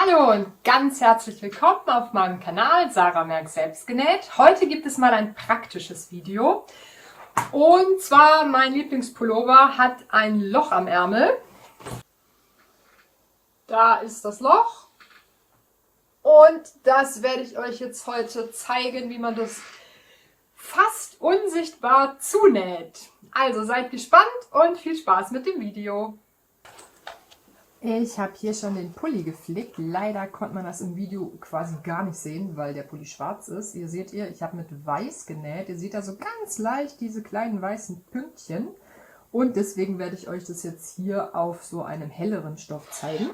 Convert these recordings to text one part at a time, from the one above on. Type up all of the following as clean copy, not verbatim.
Hallo und ganz herzlich willkommen auf meinem Kanal Sarah Merck Selbstgenäht. Heute gibt es mal ein praktisches Video. Und zwar mein Lieblingspullover hat ein Loch am Ärmel. Da ist das Loch. Und das werde ich euch jetzt heute zeigen, wie man das fast unsichtbar zunäht. Also seid gespannt und viel Spaß mit dem Video. Ich habe hier schon den Pulli geflickt. Leider konnte man das im Video quasi gar nicht sehen, weil der Pulli schwarz ist. Ihr seht, ich habe mit weiß genäht. Ihr seht da so ganz leicht diese kleinen weißen Pünktchen. Und deswegen werde ich euch das jetzt hier auf so einem helleren Stoff zeigen.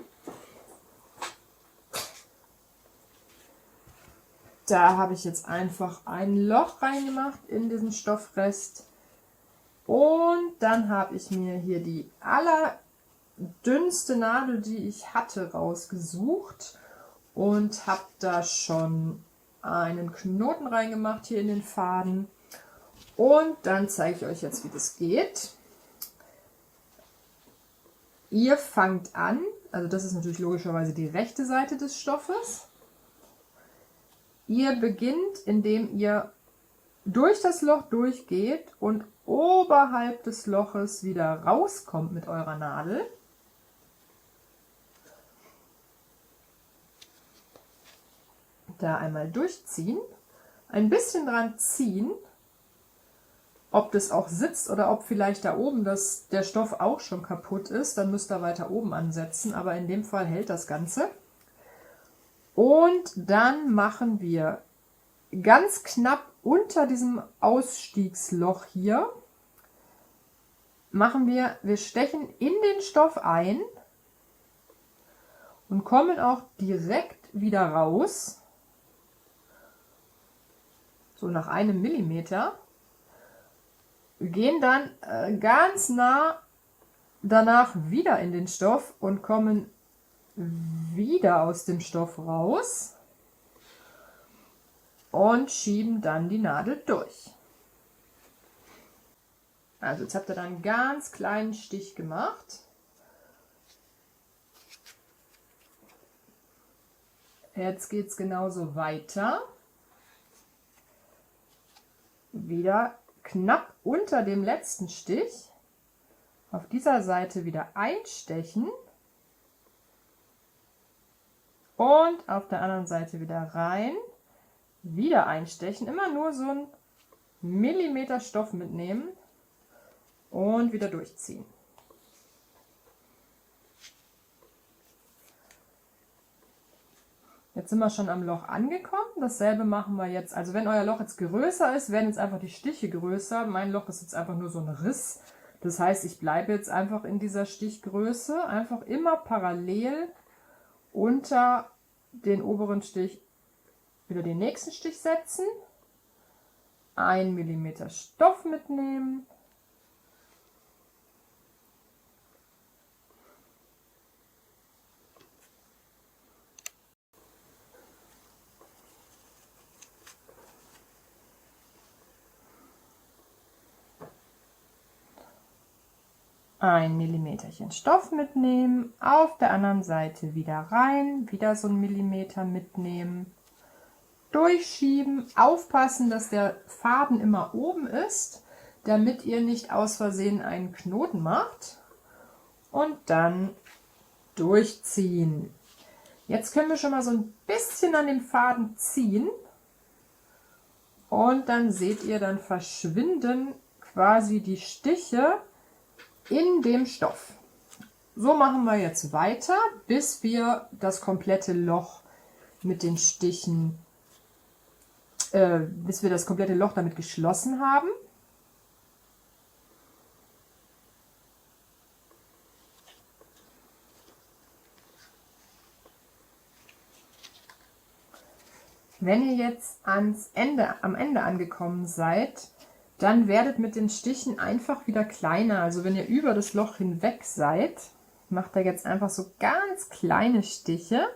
Da habe ich jetzt einfach ein Loch reingemacht in diesen Stoffrest. Und dann habe ich mir hier die dünnste Nadel, die ich hatte, rausgesucht und habe da schon einen Knoten reingemacht hier in den Faden. Und dann zeige ich euch jetzt, wie das geht. Ihr fangt an, also das ist natürlich logischerweise die rechte Seite des Stoffes. Ihr beginnt, indem ihr durch das Loch durchgeht und oberhalb des Loches wieder rauskommt mit eurer Nadel. Da einmal durchziehen, ein bisschen dran ziehen, ob das auch sitzt oder ob vielleicht da oben der Stoff auch schon kaputt ist, dann müsst ihr weiter oben ansetzen, aber in dem Fall hält das Ganze. Und dann machen wir ganz knapp unter diesem Ausstiegsloch hier, wir stechen in den Stoff ein und kommen auch direkt wieder raus. So nach 1 Millimeter, gehen dann ganz nah danach wieder in den Stoff und kommen wieder aus dem Stoff raus und schieben dann die Nadel durch. Also jetzt habt ihr dann einen ganz kleinen Stich gemacht. Jetzt geht es genauso weiter. Wieder knapp unter dem letzten Stich auf dieser Seite wieder einstechen und auf der anderen Seite wieder rein, wieder einstechen, immer nur so einen Millimeter Stoff mitnehmen und wieder durchziehen. Jetzt sind wir schon am Loch angekommen. Dasselbe machen wir jetzt. Also wenn euer Loch jetzt größer ist, werden jetzt einfach die Stiche größer. Mein Loch ist jetzt einfach nur so ein Riss. Das heißt, ich bleibe jetzt einfach in dieser Stichgröße. Einfach immer parallel unter den oberen Stich wieder den nächsten Stich setzen. 1 Millimeter Stoff mitnehmen. Ein Millimeterchen Stoff mitnehmen, auf der anderen Seite wieder rein, wieder so 1 Millimeter mitnehmen, durchschieben, aufpassen, dass der Faden immer oben ist, damit ihr nicht aus Versehen einen Knoten macht und dann durchziehen. Jetzt können wir schon mal so ein bisschen an dem Faden ziehen und dann seht ihr, dann verschwinden quasi die Stiche in dem Stoff. So machen wir jetzt weiter, bis wir das komplette Loch mit den Stichen, bis wir das komplette Loch damit geschlossen haben. Wenn ihr jetzt am Ende angekommen seid, dann werdet mit den Stichen einfach wieder kleiner. Also wenn ihr über das Loch hinweg seid, macht ihr jetzt einfach so ganz kleine Stiche.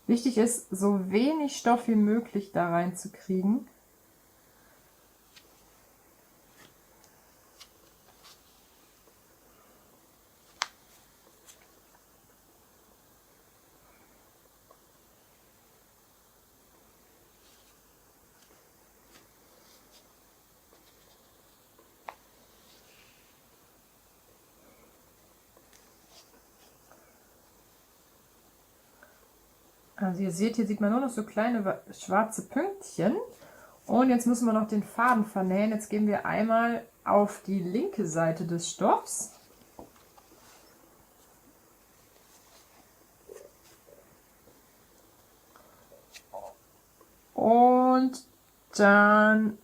Wichtig ist, so wenig Stoff wie möglich da reinzukriegen. Also ihr seht, hier sieht man nur noch so kleine schwarze Pünktchen. Und jetzt müssen wir noch den Faden vernähen. Jetzt gehen wir einmal auf die linke Seite des Stoffs. Und dann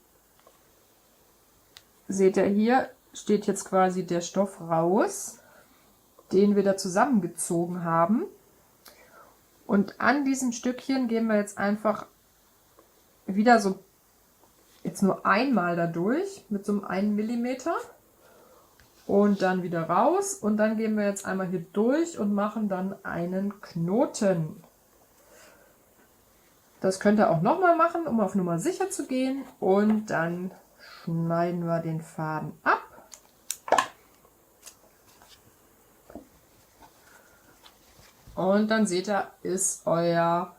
seht ihr, hier steht jetzt quasi der Stoff raus, den wir da zusammengezogen haben. Und an diesem Stückchen gehen wir jetzt einfach wieder so, jetzt nur einmal da durch mit so einem 1 mm und dann wieder raus. Und dann gehen wir jetzt einmal hier durch und machen dann einen Knoten. Das könnt ihr auch nochmal machen, um auf Nummer sicher zu gehen. Und dann schneiden wir den Faden ab. Und dann seht ihr, ist euer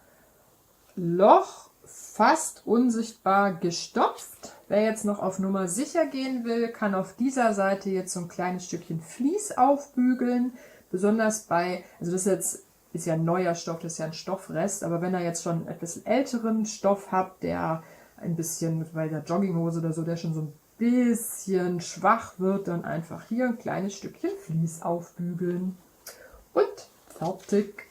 Loch fast unsichtbar gestopft. Wer jetzt noch auf Nummer sicher gehen will, kann auf dieser Seite jetzt so ein kleines Stückchen Vlies aufbügeln. Besonders bei, also das ist ja ein neuer Stoff, das ist ja ein Stoffrest, aber wenn ihr jetzt schon etwas älteren Stoff habt, der ein bisschen, bei der Jogginghose oder so, der schon so ein bisschen schwach wird, dann einfach hier ein kleines Stückchen Vlies aufbügeln. Und fertig.